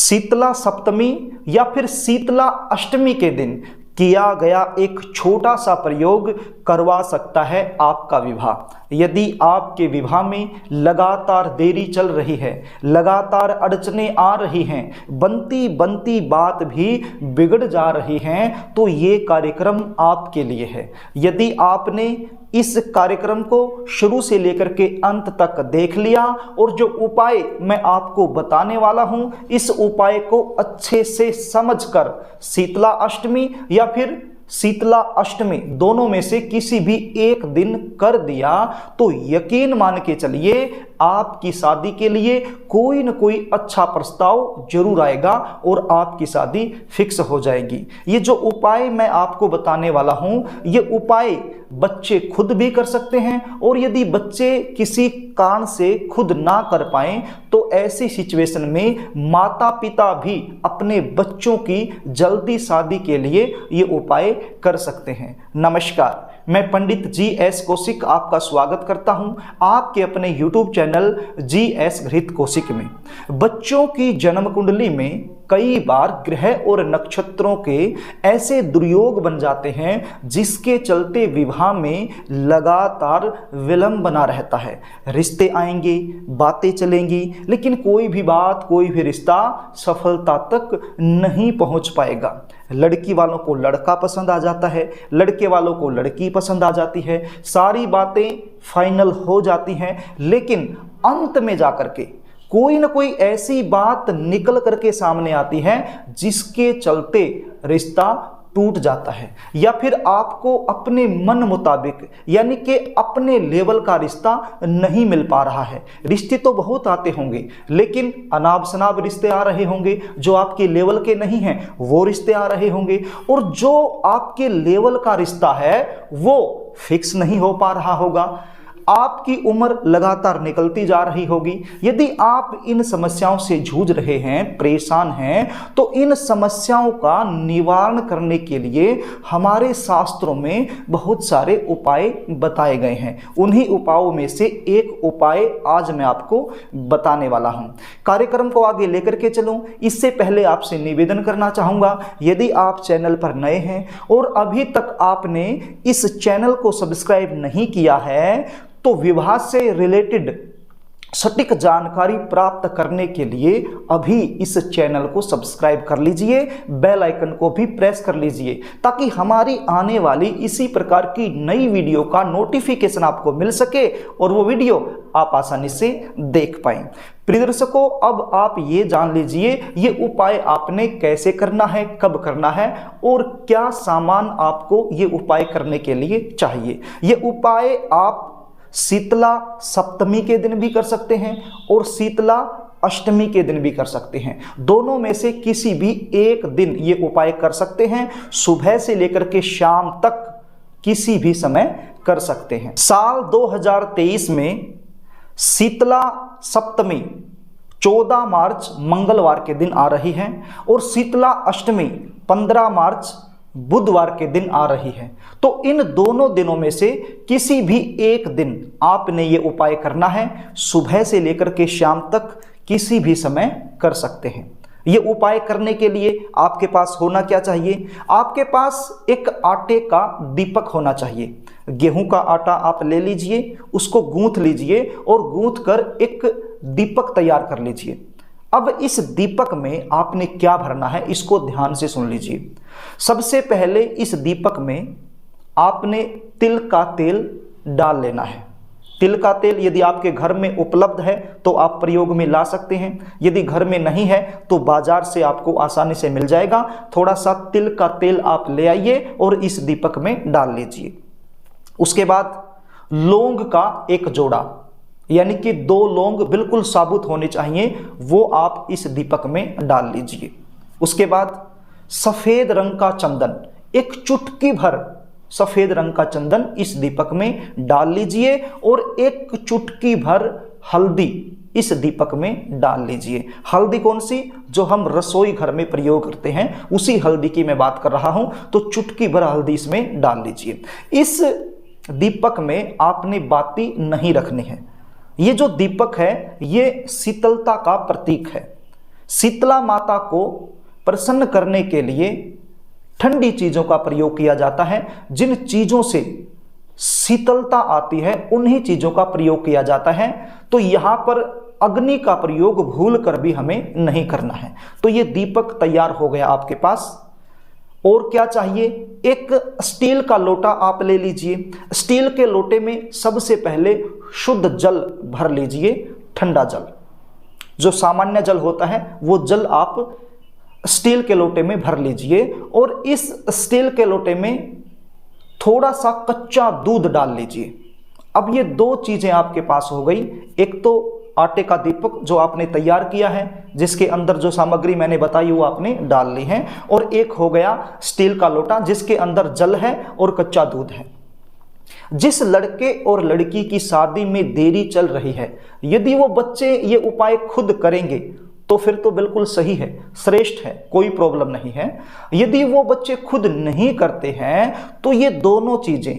शीतला सप्तमी या फिर शीतला अष्टमी के दिन किया गया एक छोटा सा प्रयोग करवा सकता है आपका विवाह। यदि आपके विवाह में लगातार देरी चल रही है, लगातार अड़चने आ रही हैं, बनती बनती बात भी बिगड़ जा रही हैं, तो ये कार्यक्रम आपके लिए है। यदि आपने इस कार्यक्रम को शुरू से लेकर के अंत तक देख लिया और जो उपाय मैं आपको बताने वाला हूं, इस उपाय को अच्छे से समझकर शीतला अष्टमी या फिर शीतला अष्टमी दोनों में से किसी भी एक दिन कर दिया तो यकीन मान के चलिए आपकी शादी के लिए कोई न कोई अच्छा प्रस्ताव जरूर आएगा और आपकी शादी फिक्स हो जाएगी। ये जो उपाय मैं आपको बताने वाला हूं, ये उपाय बच्चे खुद भी कर सकते हैं और यदि बच्चे किसी कारण से खुद ना कर पाएं तो ऐसी सिचुएशन में माता पिता भी अपने बच्चों की जल्दी शादी के लिए ये उपाय कर सकते हैं। नमस्कार, मैं पंडित जी.एस. कौशिक आपका स्वागत करता हूं आपके अपने YouTube चैनल जी.एस. घृत कौशिक में। बच्चों की जन्म कुंडली में कई बार ग्रह और नक्षत्रों के ऐसे दुर्योग बन जाते हैं जिसके चलते विवाह में लगातार विलंब बना रहता है। रिश्ते आएंगे, बातें चलेंगी, लेकिन कोई भी बात, कोई भी रिश्ता सफलता तक नहीं पहुंच पाएगा। लड़की वालों को लड़का पसंद आ जाता है, लड़के वालों को लड़की पसंद आ जाती है, सारी बातें फाइनल हो जाती हैं, लेकिन अंत में जाकर के कोई ना कोई ऐसी बात निकल करके सामने आती है जिसके चलते रिश्ता टूट जाता है या फिर आपको अपने मन मुताबिक यानी कि अपने लेवल का रिश्ता नहीं मिल पा रहा है। रिश्ते तो बहुत आते होंगे लेकिन अनाब शनाब रिश्ते आ रहे होंगे, जो आपके लेवल के नहीं हैं वो रिश्ते आ रहे होंगे, और जो आपके लेवल का रिश्ता है वो फिक्स नहीं हो पा रहा होगा। आपकी उम्र लगातार निकलती जा रही होगी। यदि आप इन समस्याओं से जूझ रहे हैं, परेशान हैं, तो इन समस्याओं का निवारण करने के लिए हमारे शास्त्रों में बहुत सारे उपाय बताए गए हैं। उन्हीं उपायों में से एक उपाय आज मैं आपको बताने वाला हूं। कार्यक्रम को आगे लेकर के चलूं, इससे पहले आपसे निवेदन करना चाहूंगा, यदि आप चैनल पर नए हैं और अभी तक आपने इस चैनल को सब्सक्राइब नहीं किया है तो विवाह से रिलेटेड सटीक जानकारी प्राप्त करने के लिए अभी इस चैनल को सब्सक्राइब कर लीजिए, बेल आइकन को भी प्रेस कर लीजिए ताकि हमारी आने वाली इसी प्रकार की नई वीडियो का नोटिफिकेशन आपको मिल सके और वो वीडियो आप आसानी से देख पाएं। प्रिय दर्शकों, अब आप ये जान लीजिए ये उपाय आपने कैसे करना है, कब करना है और क्या सामान आपको ये उपाय करने के लिए चाहिए। ये उपाय आप शीतला सप्तमी के दिन भी कर सकते हैं और शीतला अष्टमी के दिन भी कर सकते हैं। दोनों में से किसी भी एक दिन ये उपाय कर सकते हैं। सुबह से लेकर के शाम तक किसी भी समय कर सकते हैं। साल 2023 में शीतला सप्तमी 14 मार्च मंगलवार के दिन आ रही है और शीतला अष्टमी 15 मार्च बुधवार के दिन आ रही है। तो इन दोनों दिनों में से किसी भी एक दिन आपने ये उपाय करना है। सुबह से लेकर के शाम तक किसी भी समय कर सकते हैं। ये उपाय करने के लिए आपके पास होना क्या चाहिए? आपके पास एक आटे का दीपक होना चाहिए। गेहूं का आटा आप ले लीजिए, उसको गूंथ लीजिए और गूंथ कर एक दीपक तैयार कर लीजिए। अब इस दीपक में आपने क्या भरना है इसको ध्यान से सुन लीजिए। सबसे पहले इस दीपक में आपने तिल का तेल डाल लेना है। तिल का तेल यदि आपके घर में उपलब्ध है तो आप प्रयोग में ला सकते हैं, यदि घर में नहीं है तो बाजार से आपको आसानी से मिल जाएगा। थोड़ा सा तिल का तेल आप ले आइए और इस दीपक में डाल लीजिए। उसके बाद लौंग का एक जोड़ा यानी कि 2 लौंग बिल्कुल साबुत होने चाहिए, वो आप इस दीपक में डाल लीजिए। उसके बाद सफेद रंग का चंदन, एक चुटकी भर सफेद रंग का चंदन इस दीपक में डाल लीजिए और एक चुटकी भर हल्दी इस दीपक में डाल लीजिए। हल्दी कौन सी? जो हम रसोई घर में प्रयोग करते हैं उसी हल्दी की मैं बात कर रहा हूं। तो चुटकी भर हल्दी इसमें डाल लीजिए। इस दीपक में आपने बाती नहीं रखनी है। ये जो दीपक है ये शीतलता का प्रतीक है। शीतला माता को प्रसन्न करने के लिए ठंडी चीजों का प्रयोग किया जाता है। जिन चीजों से शीतलता आती है उन्हीं चीजों का प्रयोग किया जाता है। तो यहां पर अग्नि का प्रयोग भूल कर भी हमें नहीं करना है। तो ये दीपक तैयार हो गया आपके पास। और क्या चाहिए? एक स्टील का लोटा आप ले लीजिए। स्टील के लोटे में सबसे पहले शुद्ध जल भर लीजिए, ठंडा जल। जो सामान्य जल होता है वो जल आप स्टील के लोटे में भर लीजिए और इस स्टील के लोटे में थोड़ा सा कच्चा दूध डाल लीजिए। अब ये दो चीजें आपके पास हो गई। एक तो आटे का दीपक जो आपने तैयार किया है, जिसके अंदर जो सामग्री मैंने बताई वो आपने डाल ली है, और एक हो गया स्टील का लोटा जिसके अंदर जल है और कच्चा दूध है। जिस लड़के और लड़की की शादी में देरी चल रही है, यदि वो बच्चे ये उपाय खुद करेंगे तो फिर तो बिल्कुल सही है, श्रेष्ठ है, कोई प्रॉब्लम नहीं है। यदि वो बच्चे खुद नहीं करते हैं तो ये दोनों चीजें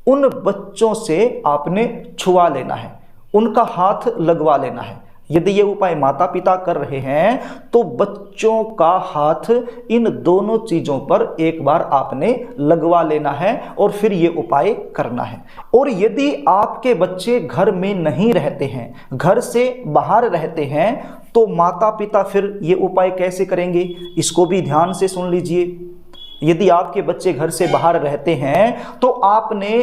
उन बच्चों से आपने छुआ लेना है, उनका हाथ लगवा लेना है। यदि ये उपाय माता पिता कर रहे हैं तो बच्चों का हाथ इन दोनों चीजों पर एक बार आपने लगवा लेना है और फिर ये उपाय करना है। और यदि आपके बच्चे घर में नहीं रहते हैं, घर से बाहर रहते हैं, तो माता पिता फिर ये उपाय कैसे करेंगे, इसको भी ध्यान से सुन लीजिए। यदि आपके बच्चे घर से बाहर रहते हैं तो आपने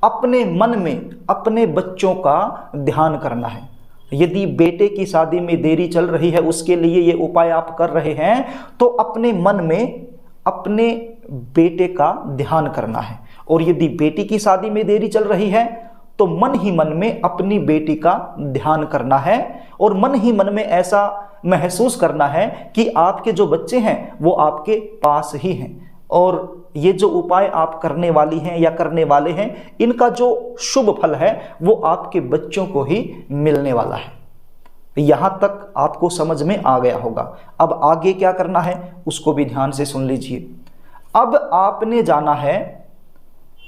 अपने मन में अपने बच्चों का ध्यान करना है। यदि बेटे की शादी में देरी चल रही है, उसके लिए ये उपाय आप कर रहे हैं, तो अपने मन में अपने बेटे का ध्यान करना है। और यदि बेटी की शादी में देरी चल रही है तो मन ही मन में अपनी बेटी का ध्यान करना है और मन ही मन में ऐसा महसूस करना है कि आपके जो बच्चे हैं वो आपके पास ही हैं और ये जो उपाय आप करने वाली हैं या करने वाले हैं, इनका जो शुभ फल है वो आपके बच्चों को ही मिलने वाला है। यहां तक आपको समझ में आ गया होगा। अब आगे क्या करना है उसको भी ध्यान से सुन लीजिए। अब आपने जाना है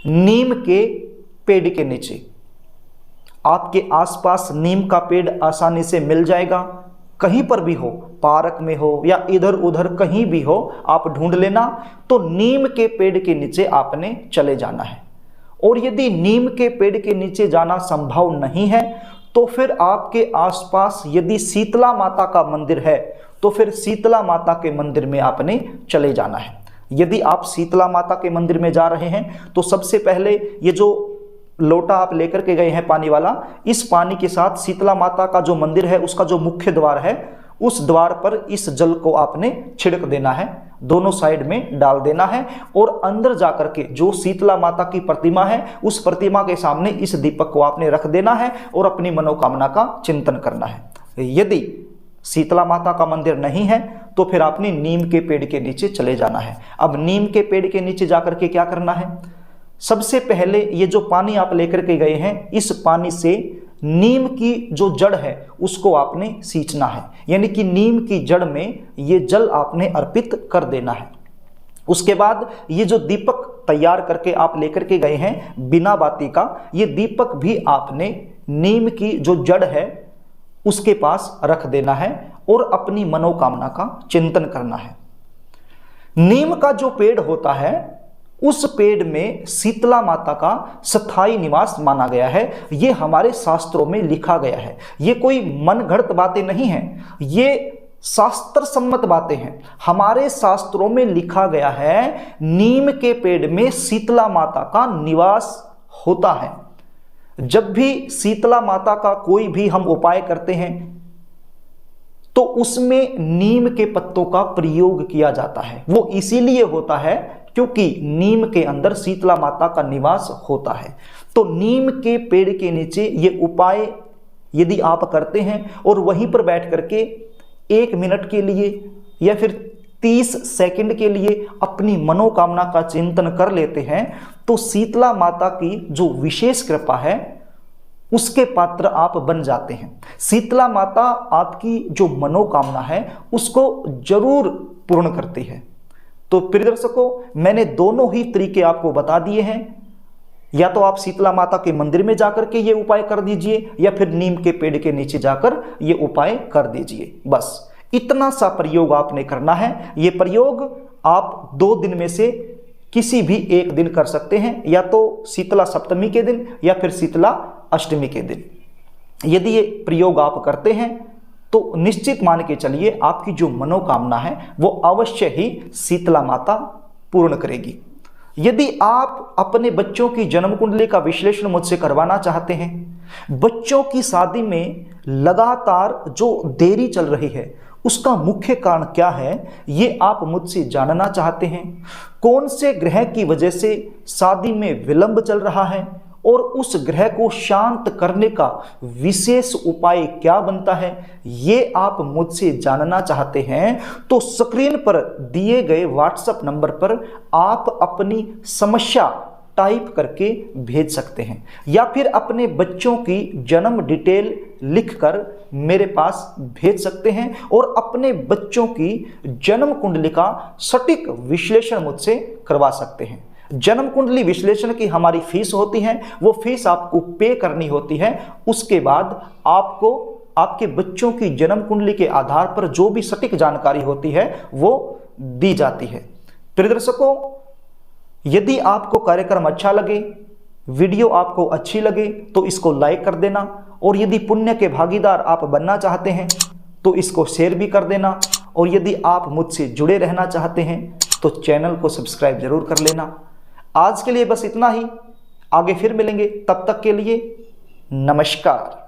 नीम के पेड़ के नीचे। आपके आसपास नीम का पेड़ आसानी से मिल जाएगा, कहीं पर भी हो, पार्क में हो या इधर उधर कहीं भी हो, आप ढूंढ लेना। तो नीम के पेड़ के नीचे आपने चले जाना है। और यदि नीम के पेड़ के नीचे जाना संभव नहीं है तो फिर आपके आसपास यदि शीतला माता का मंदिर है तो फिर शीतला माता के मंदिर में आपने चले जाना है। यदि आप शीतला माता के मंदिर में जा रहे हैं तो सबसे पहले ये जो लोटा आप लेकर के गए हैं पानी वाला, इस पानी के साथ शीतला माता का जो मंदिर है उसका जो मुख्य द्वार है उस द्वार पर इस जल को आपने छिड़क देना है, दोनों साइड में डाल देना है और अंदर जाकर के जो शीतला माता की प्रतिमा है उस प्रतिमा के सामने इस दीपक को आपने रख देना है और अपनी मनोकामना का चिंतन करना है। यदि शीतला माता का मंदिर नहीं है तो फिर आपने नीम के पेड़ के नीचे चले जाना है। अब नीम के पेड़ के नीचे जाकर के क्या करना है, सबसे पहले ये जो पानी आप लेकर के गए हैं, इस पानी से नीम की जो जड़ है उसको आपने सींचना है, यानी कि नीम की जड़ में ये जल आपने अर्पित कर देना है। उसके बाद ये जो दीपक तैयार करके आप लेकर के गए हैं बिना बाती का, ये दीपक भी आपने नीम की जो जड़ है उसके पास रख देना है और अपनी मनोकामना का चिंतन करना है। नीम का जो पेड़ होता है उस पेड़ में शीतला माता का स्थायी निवास माना गया है। ये हमारे शास्त्रों में लिखा गया है, ये कोई मनगढ़ंत बातें नहीं हैं, ये शास्त्र सम्मत बातें हैं। हमारे शास्त्रों में लिखा गया है नीम के पेड़ में शीतला माता का निवास होता है। जब भी शीतला माता का कोई भी हम उपाय करते हैं तो उसमें नीम के पत्तों का प्रयोग किया जाता है। वो इसीलिए होता है क्योंकि नीम के अंदर शीतला माता का निवास होता है। तो नीम के पेड़ के नीचे ये उपाय यदि आप करते हैं और वहीं पर बैठ करके 1 मिनट के लिए या फिर 30 सेकंड के लिए अपनी मनोकामना का चिंतन कर लेते हैं तो शीतला माता की जो विशेष कृपा है उसके पात्र आप बन जाते हैं। शीतला माता आपकी जो मनोकामना है उसको जरूर पूर्ण करती है। तो प्रिय दर्शकों, मैंने दोनों ही तरीके आपको बता दिए हैं। या तो आप शीतला माता के मंदिर में जाकर के ये उपाय कर दीजिए या फिर नीम के पेड़ के नीचे जाकर ये उपाय कर दीजिए। बस इतना सा प्रयोग आपने करना है। ये प्रयोग आप 2 दिन में से किसी भी एक दिन कर सकते हैं, या तो शीतला सप्तमी के दिन या फिर शीतला अष्टमी के दिन। यदि ये प्रयोग आप करते हैं तो निश्चित मान के चलिए आपकी जो मनोकामना है वो अवश्य ही शीतला माता पूर्ण करेगी। यदि आप अपने बच्चों की जन्म कुंडली का विश्लेषण मुझसे करवाना चाहते हैं, बच्चों की शादी में लगातार जो देरी चल रही है उसका मुख्य कारण क्या है, ये आप मुझसे जानना चाहते हैं, कौन से ग्रह की वजह से शादी में विलंब चल रहा है और उस ग्रह को शांत करने का विशेष उपाय क्या बनता है, ये आप मुझसे जानना चाहते हैं, तो स्क्रीन पर दिए गए व्हाट्सएप नंबर पर आप अपनी समस्या टाइप करके भेज सकते हैं, या फिर अपने बच्चों की जन्म डिटेल लिखकर मेरे पास भेज सकते हैं और अपने बच्चों की जन्म कुंडली का सटीक विश्लेषण मुझसे करवा सकते हैं। जन्म कुंडली विश्लेषण की हमारी फीस होती है, वो फीस आपको पे करनी होती है। उसके बाद आपको आपके बच्चों की जन्म कुंडली के आधार पर जो भी सटीक जानकारी होती है वो दी जाती है। प्रिय दर्शकों, यदि आपको कार्यक्रम अच्छा लगे, वीडियो आपको अच्छी लगे तो इसको लाइक कर देना, और यदि पुण्य के भागीदार आप बनना चाहते हैं तो इसको शेयर भी कर देना, और यदि आप मुझसे जुड़े रहना चाहते हैं तो चैनल को सब्सक्राइब जरूर कर लेना। आज के लिए बस इतना ही, आगे फिर मिलेंगे, तब तक के लिए नमस्कार।